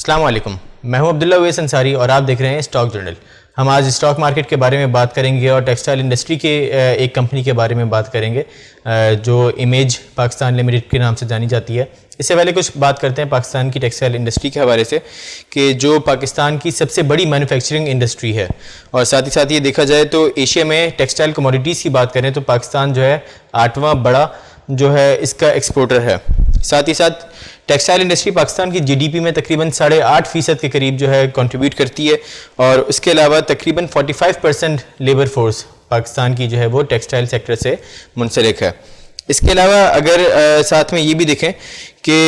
अस्सलाम वालेकुम, मैं हूं अब्दुल्ला उवैस अंसारी और आप देख रहे हैं स्टॉक जर्नल। हम आज स्टॉक मार्केट के बारे में बात करेंगे और टेक्सटाइल इंडस्ट्री के एक कंपनी के बारे में बात करेंगे जो इमेज पाकिस्तान लिमिटेड के नाम से जानी जाती है। इससे पहले कुछ बात करते हैं पाकिस्तान की टेक्सटाइल इंडस्ट्री के हवाले से कि जो पाकिस्तान की सबसे बड़ी मैन्युफैक्चरिंग इंडस्ट्री है, और साथ ही साथ ये देखा जाए तो एशिया में टेक्सटाइल कमोडिटीज़ की बात करें तो पाकिस्तान जो है 8वां बड़ा जो है इसका एक्सपोर्टर है। साथ ही साथ टेक्सटाइल इंडस्ट्री पाकिस्तान की जीडीपी में तकरीबन 8.5% के करीब जो है कंट्रीब्यूट करती है, और उसके अलावा तकरीबन 45% लेबर फोर्स पाकिस्तान की जो है वो टेक्सटाइल सेक्टर से मुंसलिक है। इसके अलावा अगर साथ में ये भी देखें कि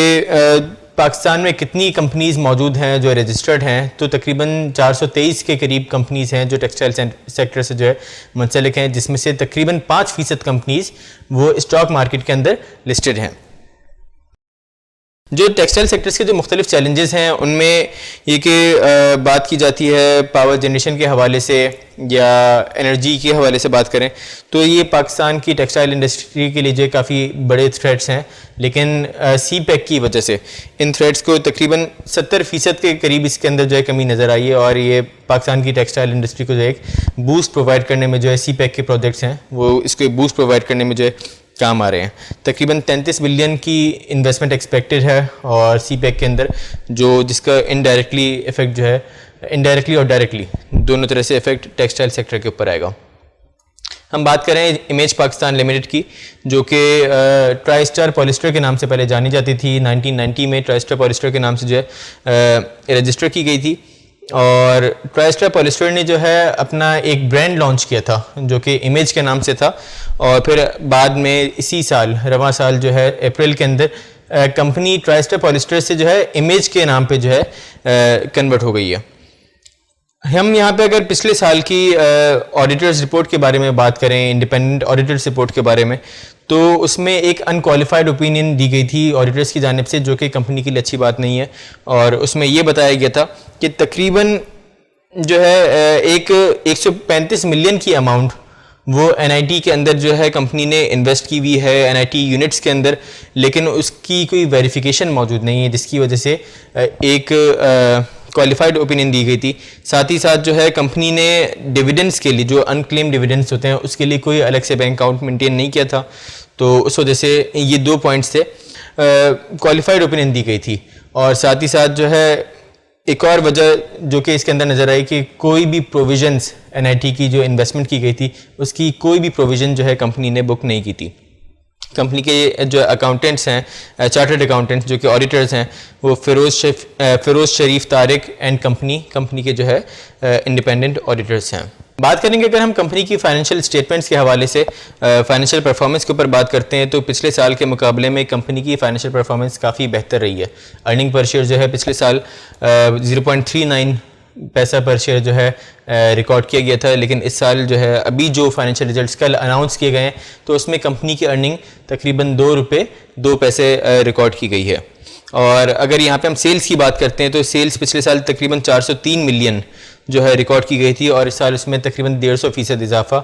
पाकिस्तान में कितनी कंपनीज़ मौजूद हैं जो रजिस्टर्ड हैं, तो तकरीबन 423 के करीब कंपनीज़ हैं जो टेक्सटाइल सेक्टर से जो है मुंसलिक हैं, जिसमें से तकरीबन 5% कंपनीज़ वो स्टॉक मार्केट के अंदर लिस्टेड हैं। जो टेक्सटाइल सेक्टर्स के जो मुख्तलिफ चैलेंजेस हैं उनमें ये कि बात की जाती है पावर जनरेशन के हवाले से या एनर्जी के हवाले से बात करें तो ये पाकिस्तान की टेक्सटाइल इंडस्ट्री के लिए जो काफ़ी बड़े थ्रेट्स हैं, लेकिन सी पैक की वजह से इन थ्रेट्स को तकरीबन 70% के करीब इसके अंदर जो है कमी नज़र आई है, और ये पाकिस्तान की टेक्सटाइल इंडस्ट्री को जो एक बूस्ट प्रोवाइड करने में जो है सी पैक के प्रोजेक्ट्स हैं वो इसको बूस्ट प्रोवाइड करने में जो है काम आ रहे हैं। तकरीबन 33 बिलियन की इन्वेस्टमेंट एक्सपेक्टेड है और सी पैक के अंदर, जो जिसका इनडायरेक्टली इफेक्ट जो है इनडायरेक्टली और डायरेक्टली दोनों तरह से इफेक्ट टेक्सटाइल सेक्टर के ऊपर आएगा। हम बात करें इमेज पाकिस्तान लिमिटेड की, जो कि ट्राई स्टार पॉलिस्टर के नाम से पहले जानी जाती थी। 1990 में ट्राई स्टार पॉलिस्टर के नाम से जो है रजिस्टर की गई थी, और ट्राई स्टार पॉलिस्टर ने जो है अपना एक ब्रांड लॉन्च किया था जो कि इमेज के नाम से था, और फिर बाद में इसी साल रवां साल जो है अप्रैल के अंदर कंपनी ट्राई स्टार पॉलिस्टर से जो है इमेज के नाम पे जो है कन्वर्ट हो गई है। हम यहाँ पे अगर पिछले साल की ऑडिटर्स रिपोर्ट के बारे में बात करें, इंडिपेंडेंट ऑडिटर्स रिपोर्ट के बारे में, तो उसमें एक अनक्वालिफाइड ओपिनियन दी गई थी ऑडिटर्स की जानिब से, जो कि कंपनी के लिए अच्छी बात नहीं है। और उसमें ये बताया गया था कि तकरीबन जो है 135 मिलियन की अमाउंट वो एनआईटी के अंदर जो है कंपनी ने इन्वेस्ट की हुई है, एनआईटी यूनिट्स के अंदर, लेकिन उसकी कोई वेरिफिकेशन मौजूद नहीं है, जिसकी वजह से एक क्वालिफाइड ओपिनियन दी गई थी। साथ ही साथ जो है कंपनी ने डिविडेंड्स के लिए, जो अनक्लेम डिविडेंड्स होते हैं, उसके लिए कोई अलग से बैंक अकाउंट मेंटेन नहीं किया था, तो उस वजह से ये 2 पॉइंट्स से क्वालिफाइड ओपिनियन दी गई थी। और साथ ही साथ जो है एक और वजह जो कि इसके अंदर नज़र आई कि कोई भी प्रोविजंस एनआईटी की जो इन्वेस्टमेंट की गई थी उसकी कोई भी प्रोविज़न जो है कंपनी ने बुक नहीं की थी। कंपनी के जो अकाउंटेंट्स हैं, चार्टर्ड अकाउंटेंट्स जो कि ऑडिटर्स हैं, वो फिरोज़ शरीफ तारिक एंड कंपनी के जो है इंडिपेंडेंट ऑडिटर्स हैं। बात करेंगे अगर हम कंपनी की फाइनेंशियल स्टेटमेंट्स के हवाले से फाइनेंशियल परफॉर्मेंस के ऊपर बात करते हैं, तो पिछले साल के मुकाबले में कंपनी की फाइनेंशियल परफॉर्मेंस काफ़ी बेहतर रही है। अर्निंग पर शेयर जो है पिछले साल 0.39 पैसा पर शेयर जो है रिकॉर्ड किया गया था, लेकिन इस साल जो है अभी जो फाइनेंशियल रिजल्ट्स कल अनाउंस किए गए हैं तो उसमें कंपनी की अर्निंग तकरीबन 2 रुपये 2 पैसे रिकॉर्ड की गई है। और अगर यहाँ पे हम सेल्स की बात करते हैं तो सेल्स पिछले साल तकरीबन 403 मिलियन जो है रिकॉर्ड की गई थी, और इस साल इसमें तकरीबन 150% इजाफा,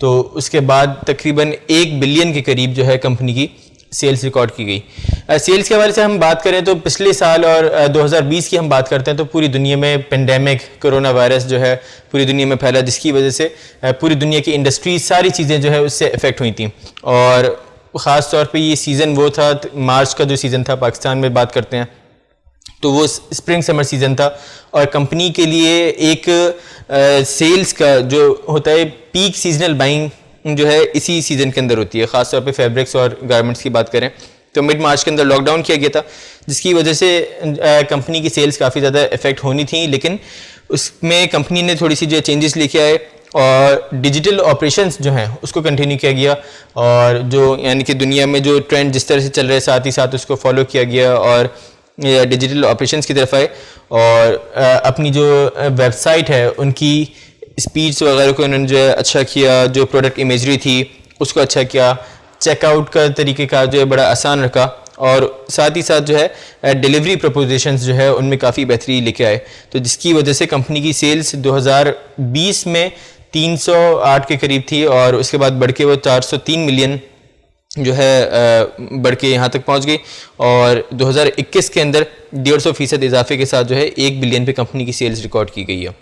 तो उसके बाद तकरीबन 1 बिलियन के करीब जो है कंपनी की सेल्स रिकॉर्ड की गई। सेल्स के हवाले से हम बात करें तो पिछले साल और 2020 की हम बात करते हैं तो पूरी दुनिया में पेंडेमिक कोरोना वायरस जो है पूरी दुनिया में फैला, जिसकी वजह से पूरी दुनिया की इंडस्ट्री सारी चीज़ें जो है उससे इफ़ेक्ट हुई थी। और ख़ास तौर पे ये सीज़न वो था, मार्च का जो सीज़न था पाकिस्तान में बात करते हैं तो वो स्प्रिंग समर सीज़न था, और कंपनी के लिए एक सेल्स का जो होता है पीक सीजनल बाइंग जो है इसी सीज़न के अंदर होती है। ख़ास तौर पे फैब्रिक्स और गारमेंट्स की बात करें तो मिड मार्च के अंदर लॉकडाउन किया गया था, जिसकी वजह से कंपनी की सेल्स काफ़ी ज़्यादा इफेक्ट होनी थी, लेकिन उसमें कंपनी ने थोड़ी सी जो चेंजेस लेके आए और डिजिटल ऑपरेशंस जो हैं उसको कंटिन्यू किया गया, और जो यानी कि दुनिया में जो ट्रेंड जिस तरह से चल रहे हैं साथ ही साथ उसको फॉलो किया गया और डिजिटल ऑपरेशंस की तरफ आए, और अपनी जो वेबसाइट है उनकी स्पीड्स वगैरह को उन्होंने जो है अच्छा किया, जो प्रोडक्ट इमेजरी थी उसको अच्छा किया, चेकआउट का तरीके का जो है बड़ा आसान रखा, और साथ ही साथ जो है डिलीवरी प्रपोजिशंस जो है उनमें काफ़ी बेहतरी लेके आए, तो जिसकी वजह से कंपनी की सेल्स 2020 में 308 के करीब थी, और उसके बाद बढ़ के वो 403 मिलियन जो है बढ़ के यहाँ तक पहुँच गई और 2021 के अंदर 150% इजाफे के साथ जो है 1 बिलियन पे कंपनी की सेल्स रिकॉर्ड की गई है।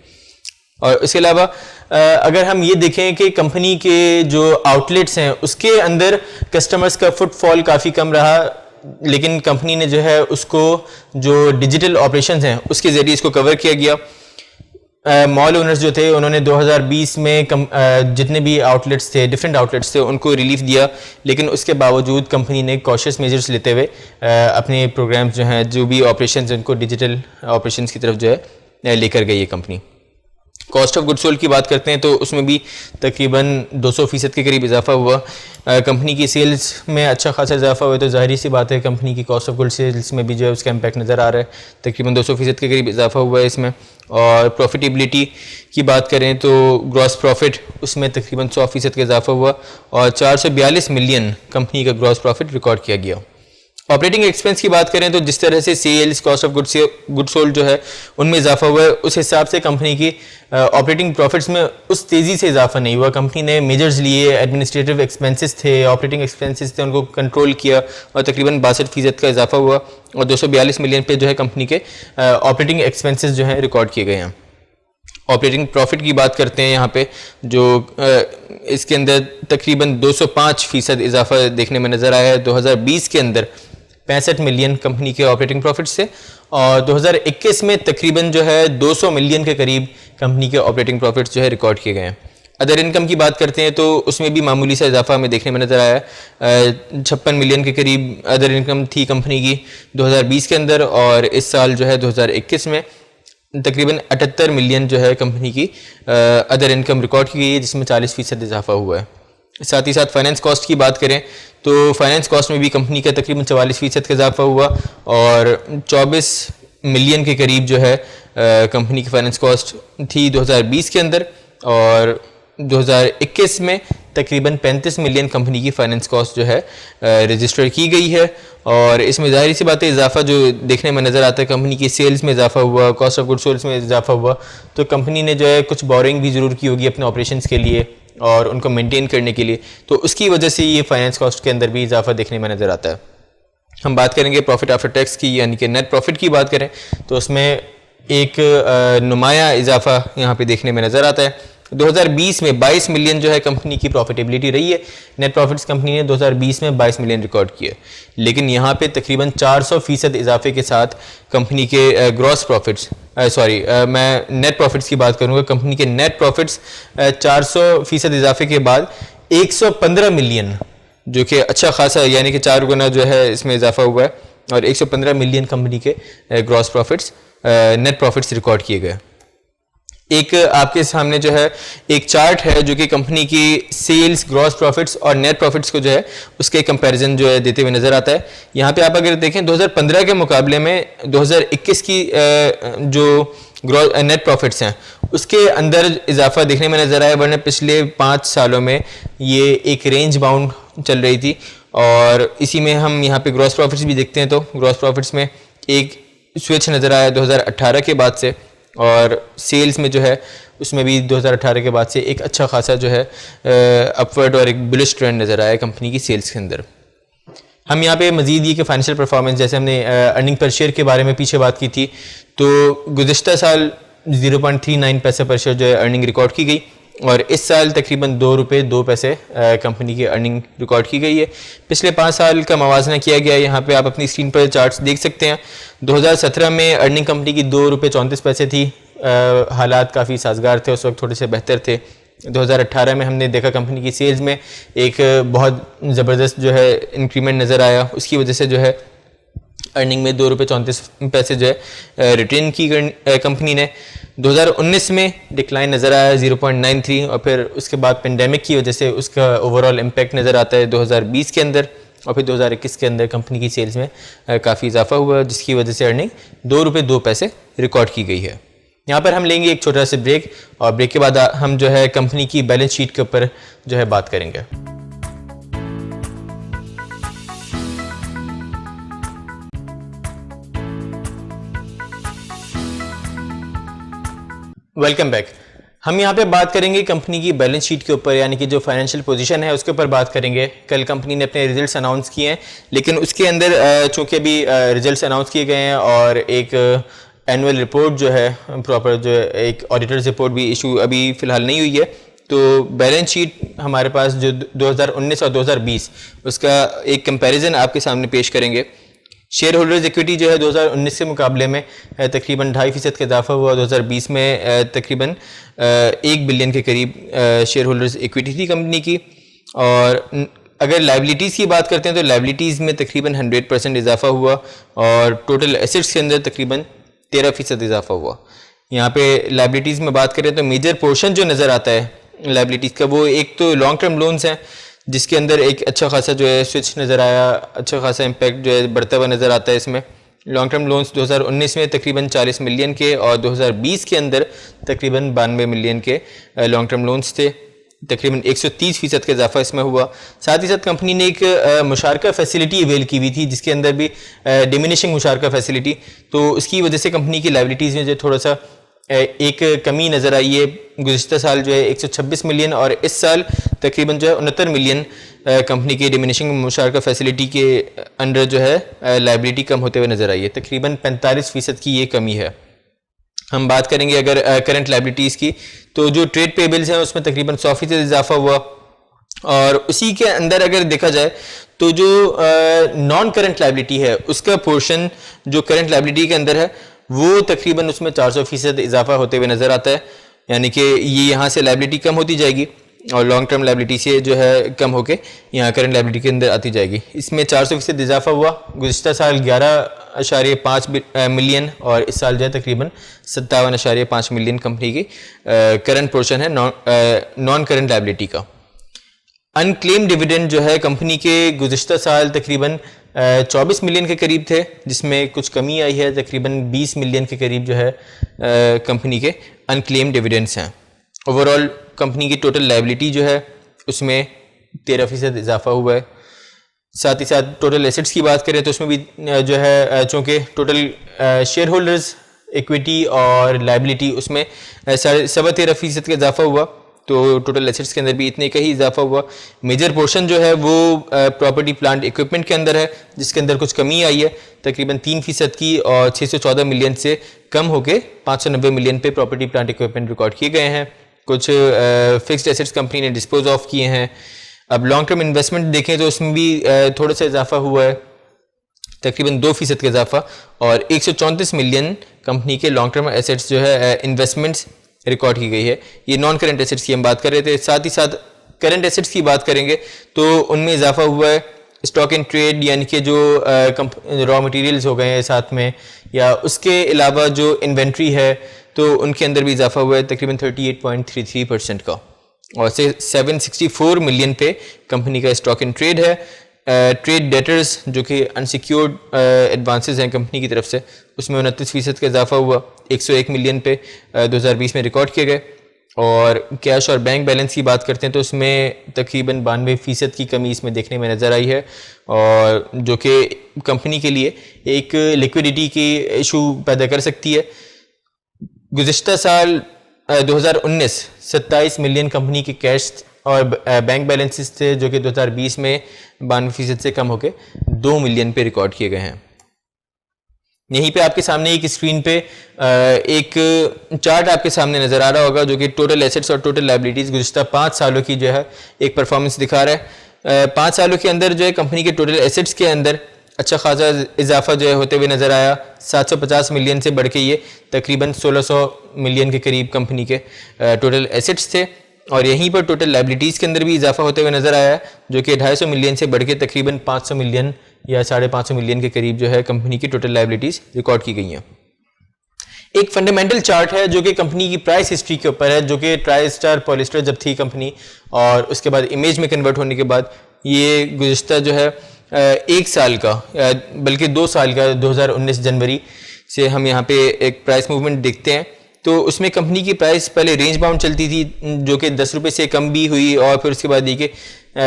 और इसके अलावा अगर हम ये देखें कि कंपनी के जो आउटलेट्स हैं उसके अंदर कस्टमर्स का फुटफॉल काफ़ी कम रहा, लेकिन कंपनी ने जो है उसको जो डिजिटल ऑपरेशंस हैं उसके ज़रिए इसको कवर किया गया। मॉल ओनर्स जो थे उन्होंने 2020 में जितने भी आउटलेट्स थे, डिफरेंट आउटलेट्स थे, उनको रिलीफ दिया, लेकिन उसके बावजूद कंपनी ने कॉशियस मेजर्स लेते हुए अपने प्रोग्राम्स जो हैं, जो भी ऑपरेशंस, उनको डिजिटल ऑपरेशंस की तरफ जो है लेकर गई है company. Cost of good sold की बात करते हैं तो उसमें भी तकरीबन 200% के करीब इजाफा हुआ। कंपनी की सेल्स में अच्छा खासा इजाफा हुआ, तो ज़ाहिर सी बात है कंपनी की कॉस्ट ऑफ गुड सेल्स में भी जो है उसका इम्पैक्ट नज़र आ रहा है। तकरीबन 200% के करीब इजाफा हुआ है इसमें। और प्रॉफिटेबिलिटी की बात करें तो ग्रॉस प्रॉफिट उसमें तकरीबन 100% का इजाफा हुआ और 442 मिलियन कंपनी का ग्रॉस प्रॉफिट रिकॉर्ड किया गया। ऑपरेटिंग एक्सपेंस की बात करें तो जिस तरह से sales, cost of good sold जो है उनमें इजाफा हुआ है, उस हिसाब से कंपनी की ऑपरेटिंग प्रॉफिट्स में उस तेज़ी से इजाफा नहीं हुआ। कंपनी ने मेजर्स लिए, एडमिनिस्ट्रेटिव एक्सपेंसेस थे, ऑपरेटिंग एक्सपेंसेस थे, उनको कंट्रोल किया और तकरीबन 62% का इजाफा हुआ और 242 मिलियन पे जो है कंपनी के ऑपरेटिंग एक्सपेंसेस जो है रिकॉर्ड किए गए हैं। ऑपरेटिंग प्रॉफिट की बात करते हैं यहाँ पे, जो इसके अंदर तकरीबन 205% इजाफा देखने में नज़र आया है। 2020 के अंदर 65 मिलियन कंपनी के ऑपरेटिंग प्रॉफिट से और 2021 में तकरीबन जो है 200 मिलियन के करीब कंपनी के ऑपरेटिंग प्रॉफिट्स जो है रिकॉर्ड किए गए हैं। अदर इनकम की बात करते हैं तो उसमें भी मामूली सा इजाफा हमें देखने में नज़र आया है। 56 मिलियन के करीब अदर इनकम थी कंपनी की 2020 के अंदर और इस साल जो है 2021 में तकरीबन 78 मिलियन जो है कंपनी की अदर इनकम रिकॉर्ड की गई है, जिसमें 40% इजाफा हुआ है। साथ ही साथ फाइनेंस कॉस्ट की बात करें तो फाइनेंस कॉस्ट में भी कंपनी का तकरीबन 44% का इजाफा हुआ और 24 मिलियन के करीब जो है कंपनी की फाइनेंस कॉस्ट थी 2020 के अंदर और 2021 में तकरीबन 35 मिलियन कंपनी की फाइनेंस कॉस्ट जो है रजिस्टर की गई है। और इसमें ज़ाहिर सी बात है इजाफा जो देखने में नज़र आता है, कंपनी की सेल्स में इजाफा हुआ, कॉस्ट ऑफ गुड सोल्स में इजाफा हुआ, तो कंपनी ने जो है कुछ बोरिंग भी ज़रूर की होगी अपने ऑपरेशंस के लिए और उनको मेंटेन करने के लिए, तो उसकी वजह से ये फाइनेंस कॉस्ट के अंदर भी इजाफा देखने में नज़र आता है। हम बात करेंगे प्रॉफिट आफ्टर टैक्स की, यानी कि नेट प्रॉफिट की बात करें तो उसमें एक नुमाया इजाफा यहाँ पे देखने में नज़र आता है। 2020 में 22 मिलियन जो है कंपनी की प्रॉफिटेबिलिटी रही है। नेट प्रॉफिट्स कंपनी ने 2020 में 22 मिलियन रिकॉर्ड किए, लेकिन यहाँ पे तकरीबन 400% इजाफे के साथ कंपनी के ग्रॉस प्रॉफिट्स मैं नेट प्रॉफिट्स की बात करूँगा, कंपनी के नेट प्रॉफिट्स 400% इजाफे के बाद 115 मिलियन, जो कि अच्छा खासा, यानी कि 4 गुना जो है इसमें इजाफा हुआ है और 115 मिलियन कंपनी के gross profits, net profits record किए गए। एक आपके सामने जो है एक चार्ट है जो कि कंपनी की सेल्स, ग्रॉस प्रॉफिट्स और नेट प्रॉफिट्स को जो है उसके कंपैरिजन जो है देते हुए नज़र आता है। यहाँ पे आप अगर देखें 2015 के मुकाबले में 2021 की जो नेट प्रॉफिट्स हैं उसके अंदर इजाफा देखने में नज़र आया, वरना पिछले 5 सालों में ये एक रेंज बाउंड चल रही थी। और इसी में हम यहाँ पे ग्रॉस प्रॉफिट्स भी देखते हैं तो ग्रॉस प्रॉफिट्स में एक स्विच नज़र आया 2018 के बाद से, और सेल्स में जो है उसमें भी 2018 के बाद से एक अच्छा खासा जो है अपवर्ड और एक बुलिश ट्रेंड नज़र आया कंपनी की सेल्स के अंदर। हम यहाँ पे मज़ीद ये कि फाइनेंशियल परफॉर्मेंस, जैसे हमने अर्निंग पर शेयर के बारे में पीछे बात की थी, तो गुज़िश्ता साल 0.39 पैसे पर शेयर जो है अर्निंग रिकॉर्ड की गई और इस साल तकरीबन 2 रुपये 2 पैसे कंपनी की अर्निंग रिकॉर्ड की गई है। पिछले 5 साल का मवाजना किया गया है, यहाँ पे आप अपनी स्क्रीन पर चार्ट्स देख सकते हैं। 2017 में अर्निंग कंपनी की 2 रुपये 34 पैसे थी, हालात काफ़ी साजगार थे, उस वक्त थोड़े से बेहतर थे। 2018 में हमने देखा कंपनी की सेल्स में एक बहुत ज़बरदस्त जो है इंक्रीमेंट नज़र आया, उसकी वजह से जो है अर्निंग में 2 रुपये 34 पैसे जो है रिटेन की कंपनी ने। 2019 में डिक्लाइन नज़र आया 0.93 और फिर उसके बाद पेंडेमिक की वजह से उसका ओवरऑल इम्पैक्ट नज़र आता है 2020 के अंदर, और फिर 2021 के अंदर कंपनी की सेल्स में काफ़ी इजाफा हुआ, जिसकी वजह से अर्निंग 2 रुपये 2 पैसे रिकॉर्ड की गई है। यहाँ पर हम लेंगे एक छोटा सा ब्रेक और ब्रेक के बाद हम जो है कंपनी की बैलेंस शीट के ऊपर जो है बात करेंगे। Welcome back. हम यहाँ पे बात करेंगे कंपनी की बैलेंस शीट के ऊपर, यानी कि जो फाइनेंशियल पोजीशन है उसके ऊपर बात करेंगे। कल कंपनी ने अपने रिजल्ट्स अनाउंस किए हैं, लेकिन उसके अंदर चूँकि अभी रिजल्ट्स अनाउंस किए गए हैं और एक एनुअल रिपोर्ट जो है प्रॉपर, जो है एक ऑडिटर्स रिपोर्ट भी इशू अभी फ़िलहाल नहीं हुई है, तो बैलेंस शीट हमारे पास जो 2019 और 2020 उसका एक कंपैरिजन आपके सामने पेश करेंगे। शेयर होल्डर्स इक्विटी जो है 2019 के मुकाबले में तकरीबन 2.5% का इजाफा हुआ। 2020 में तकरीबन 1 बिलियन के करीब शेयर होल्डर्स इक्विटी थी कंपनी की। और अगर लाइबिलिटीज़ की बात करते हैं तो लाइबिलिटीज़ में तकरीबन 100% इजाफा हुआ और टोटल एसेट्स के अंदर तकरीबन 13% इजाफा हुआ। यहाँ पे लाइबिलिटीज़ में बात करें तो मेजर पोर्शन जो नज़र आता है लाइबिलिटीज़ का, वो एक तो लॉन्ग टर्म लोन्स हैं जिसके अंदर एक अच्छा खासा जो है स्विच नज़र आया, अच्छा खासा इम्पैक्ट जो है बढ़ता हुआ नज़र आता है इसमें। लॉन्ग टर्म लोन्स 2019 में तकरीबन 40 मिलियन के और 2020 के अंदर तकरीबन 92 मिलियन के लॉन्ग टर्म लोन्स थे। तकरीबन 130% का इजाफा इसमें हुआ। साथ ही साथ कंपनी ने एक मुशारका फैसिलिटी अवेल की हुई थी जिसके अंदर भी डिमिनिशिंग मुशारका फैसिलिटी, तो उसकी वजह से कंपनी की लाइबिलिटीज़ में जो थोड़ा सा एक कमी नज़र आई है। गुज़िश्ता साल जो है 126 मिलियन और इस साल तकरीबन जो है 69 मिलियन कंपनी की डिमिनिशिंग मुशारका फैसिलिटी के अंडर जो है लाइबिलिटी कम होते हुए नज़र आई है। तकरीबन 45% की ये कमी है। हम बात करेंगे अगर करंट लाइबिलिटीज़ की, तो जो ट्रेड पेबल्स हैं उसमें तकरीबन 100% इजाफा हुआ। और उसी के अंदर अगर देखा जाए तो जो नॉन करंट लाइबिलिटी है उसका पोर्शन जो करंट लाइबिलिटी के अंदर है वो तकरीबन उसमें 400% इजाफा होते हुए नज़र आता है, यानी कि ये यहाँ से लाइबिलिटी कम होती जाएगी और लॉन्ग टर्म लाइबिलिटी से जो है कम होके यहाँ करंट लाइबिलिटी के अंदर आती जाएगी। इसमें 400% इजाफा हुआ। गुज़िश्ता साल 11.5 मिलियन और इस साल जो है तकरीबन 57.5 मिलियन कंपनी की करंट पोर्शन है नॉन करंट लाइबिलिटी का। अनक्लेम डिविडेंड जो है कंपनी के गुज़िश्ता साल तकरीबन 24 मिलियन के करीब थे, जिसमें कुछ कमी आई है। तकरीबन 20 मिलियन के करीब जो है कंपनी के अनक्लेम डिविडेंड्स हैं। ओवरऑल कंपनी की टोटल लाइबिलिटी जो है उसमें 13% इजाफा हुआ है। साथ ही साथ टोटल एसेट्स की बात करें तो उसमें भी जो है चूँकि टोटल शेयर होल्डर्स इक्विटी और लाइबिलिटी उसमें 13.5% का इजाफा हुआ, तो टोटल एसेट्स के अंदर भी इतने का ही इजाफा हुआ। मेजर पोर्शन जो है वो प्रॉपर्टी प्लांट इक्विपमेंट के अंदर है जिसके अंदर कुछ कमी आई है तकरीबन 3% की और 614 मिलियन से कम होके 590 मिलियन पे प्रॉपर्टी प्लांट इक्विपमेंट रिकॉर्ड किए गए हैं। कुछ फिक्स्ड एसेट्स कंपनी ने डिस्पोज ऑफ किए हैं। अब लॉन्ग टर्म इन्वेस्टमेंट देखें तो उसमें भी थोड़ा सा इजाफा हुआ है, तकरीबन 2% का इजाफा, और 134 मिलियन कंपनी के लॉन्ग टर्म एसेट्स जो है इन्वेस्टमेंट्स रिकॉर्ड की गई है। ये नॉन करंट एसेट्स की हम बात कर रहे थे। साथ ही साथ करंट एसेट्स की बात करेंगे तो उनमें इजाफा हुआ है। स्टॉक इन ट्रेड यानी कि जो रॉ मटेरियल्स हो गए हैं साथ में, या उसके अलावा जो इन्वेंट्री है तो उनके अंदर भी इजाफा हुआ है तकरीबन 38.33% का, और 764 मिलियन पे कंपनी का स्टॉक इन ट्रेड है। ट्रेड डेटर्स जो कि अनसिक्योर्ड एडवांसेस हैं कंपनी की तरफ से, उसमें 29% का इजाफा हुआ, 101 मिलियन पे 2020 में रिकॉर्ड किए गए। और कैश और बैंक बैलेंस की बात करते हैं तो उसमें तकरीबन 92% की कमी इसमें देखने में नज़र आई है, और जो कि कंपनी के लिए एक लिक्विडिटी की इशू पैदा कर सकती है। गुज़िश्ता साल 2019 27 मिलियन कंपनी के कैश और बैंक बैलेंसेस थे जो कि 2020 में 92% से कम होकर 2 मिलियन पे रिकॉर्ड किए गए हैं। यहीं पे आपके सामने एक स्क्रीन पे एक चार्ट आपके सामने नज़र आ रहा होगा जो कि टोटल एसेट्स और टोटल लाइबिलिटीज़ गुज़िश्ता 5 सालों की जो है एक परफॉर्मेंस दिखा रहा है। 5 सालों के अंदर जो है कंपनी के टोटल एसेट्स के अंदर अच्छा खासा इजाफा जो है होते हुए नज़र आया। 750 मिलियन से बढ़ के ये तकरीबन 1600 मिलियन के करीब कंपनी के टोटल एसेट्स थे, और यहीं पर टोटल लाइबिलिटीज़ के अंदर भी इजाफा होते हुए नज़र आया जो कि 250 मिलियन से बढ़ के तकरीबन 500 मिलियन या 550 मिलियन के करीब जो है कंपनी की टोटल लाइबिलिटीज़ रिकॉर्ड की गई हैं। एक फंडामेंटल चार्ट है जो कि कंपनी की प्राइस हिस्ट्री के ऊपर है, जो कि ट्राई स्टार पॉलिस्टर जब थी कंपनी और उसके बाद इमेज में कन्वर्ट होने के बाद ये गुज़िश्ता जो है 1 साल का बल्कि 2 साल का 2019 जनवरी से हम यहाँ पे एक प्राइस मूवमेंट देखते हैं। तो उसमें कंपनी की प्राइस पहले रेंज बाउंड चलती थी जो कि 10 रुपये से कम भी हुई, और फिर उसके बाद देखिए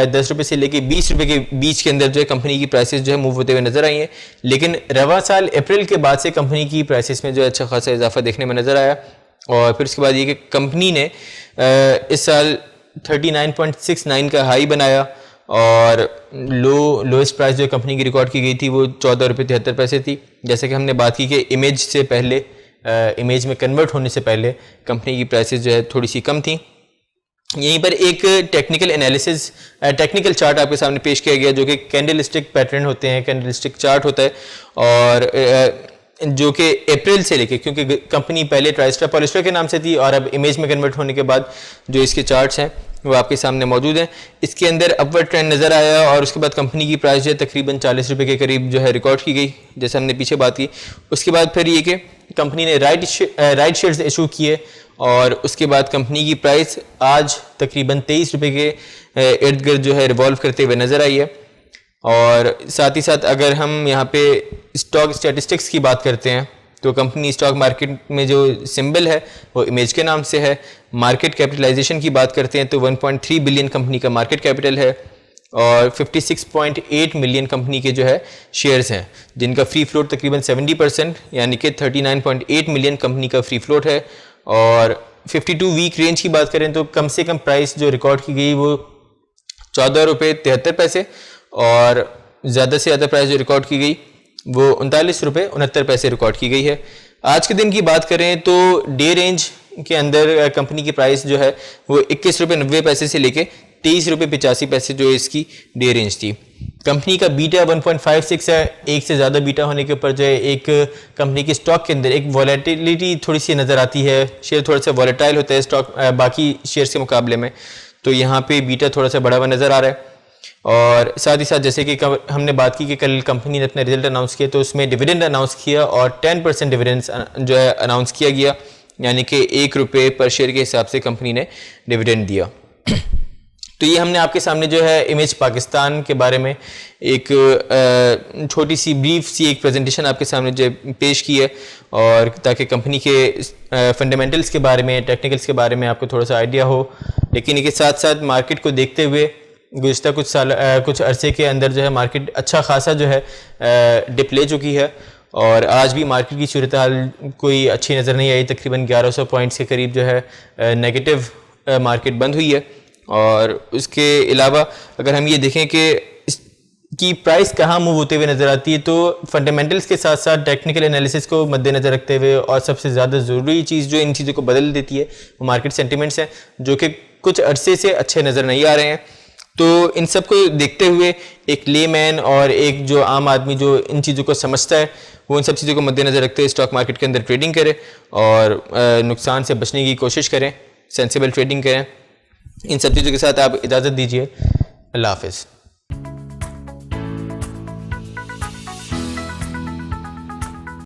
10 रुपये से लेके 20 रुपये के बीच के अंदर जो है कंपनी की प्राइसेस जो है मूव होते हुए नजर आई हैं। लेकिन रवा साल अप्रैल के बाद से कंपनी की प्राइसेस में जो है अच्छा खासा इजाफा देखने में नजर आया, और फिर उसके बाद ये कि कंपनी ने इस साल 39.69 का हाई बनाया और लोएस्ट प्राइस जो कंपनी की रिकॉर्ड की गई थी वो 14 रुपये 73 पैसे थी। जैसे कि हमने बात की कि इमेज से पहले इमेज में कन्वर्ट होने से पहले कंपनी की प्राइसेस जो है थोड़ी सी कम थी। यहीं पर एक टेक्निकल एनालिसिस टेक्निकल चार्ट आपके सामने पेश किया गया जो कि कैंडलस्टिक पैटर्न होते हैं, कैंडलस्टिक चार्ट होता है और जो कि अप्रैल से लेके, क्योंकि कंपनी पहले ट्राइस्टा पॉलिस्टर के नाम से थी और अब इमेज में कन्वर्ट होने के बाद जो इसके चार्ट्स हैं वो आपके सामने मौजूद हैं। इसके अंदर अपवर्ड ट्रेंड नज़र आया और उसके बाद कंपनी की प्राइस जो है तकरीबन 40 रुपये के करीब जो है रिकॉर्ड की गई, जैसे हमने पीछे बात की। उसके बाद फिर ये कि कंपनी ने राइट शेयर्स इशू किए और उसके बाद कंपनी की प्राइस आज तकरीबन 23 रुपये के इर्द गिर्द जो है रिवॉल्व करते हुए नज़र आई है। और साथ ही साथ अगर हम यहाँ पे स्टॉक स्टैटिस्टिक्स की बात करते हैं तो कंपनी स्टॉक मार्केट में जो सिंबल है वो इमेज के नाम से है। मार्केट कैपिटलाइजेशन की बात करते हैं तो 1.3 बिलियन कंपनी का मार्केट कैपिटल है और 56.8 मिलियन कंपनी के जो है शेयर्स हैं, जिनका फ्री फ्लोट तकरीबन 70% यानी कि 39.8 मिलियन कंपनी का फ्री फ्लोट है। और 52 वीक रेंज की बात करें तो कम से कम प्राइस जो रिकॉर्ड की गई वो 14 रुपये 73 पैसे और ज़्यादा से ज़्यादा प्राइस जो रिकॉर्ड की गई वो 39 रुपये 69 पैसे रिकॉर्ड की गई है। आज के दिन की बात करें तो डे रेंज के अंदर कंपनी की प्राइस जो है वो 21 रुपये 90 पैसे से लेके 23 रुपये 85 पैसे जो इसकी डे रेंज थी। कंपनी का बीटा 1.56 है, एक से ज़्यादा बीटा होने के ऊपर जो है एक कंपनी की स्टॉक के अंदर एक वॉलेटिलिटी थोड़ी सी नज़र आती है, शेयर थोड़ा सा वॉलेटाइल होता है स्टॉक बाकी शेयर्स के मुकाबले में, तो यहाँ पे बीटा थोड़ा सा बढ़ा हुआ नज़र आ रहा है। और साथ ही साथ जैसे कि हमने बात की कि कल कंपनी ने अपना रिजल्ट अनाउंस किया तो उसमें डिविडेंड अनाउंस किया और 10% डिविडेंड जो है अनाउंस किया गया, यानी कि 1 रुपये पर शेयर के हिसाब से कंपनी ने डिविडेंड दिया। तो ये हमने आपके सामने जो है इमेज पाकिस्तान के बारे में एक छोटी सी ब्रीफ सी एक प्रेजेंटेशन आपके सामने जो पेश की है, और ताकि कंपनी के फंडामेंटल्स के बारे में, टेक्निकल्स के बारे में आपको थोड़ा सा आइडिया हो। लेकिन इसके साथ साथ मार्केट को देखते हुए गुज़श्ता कुछ अरसे के अंदर जो है मार्केट अच्छा खासा जो है डिप ले चुकी है और आज भी मार्केट की सूरत हाल कोई अच्छी नज़र नहीं आई। तकरीबन 1100 पॉइंट्स के करीब जो है नेगेटिव मार्केट बंद हुई है। और उसके अलावा अगर हम ये देखें कि प्राइस कहाँ मूव होते हुए नज़र आती है तो फंडामेंटल्स के साथ साथ टेक्निकल एनालिसिस को मद्देनज़र रखते हुए और सबसे ज़्यादा ज़रूरी चीज़ जो इन चीज़ों को बदल देती है वो मार्केट सेंटिमेंट्स हैं, जो कि कुछ अरसे से अच्छे नज़र नहीं आ रहे हैं। तो इन सब को देखते हुए एक लेमैन और एक जो आम आदमी जो इन चीज़ों को समझता है वो इन सब चीज़ों को मद्देनज़र रखते हुए स्टॉक मार्केट के अंदर ट्रेडिंग करे और नुकसान से बचने की कोशिश करें, सेंसिबल ट्रेडिंग करें। इन सब चीज़ों के साथ आप इजाज़त दीजिए। अल्लाह हाफ़िज़।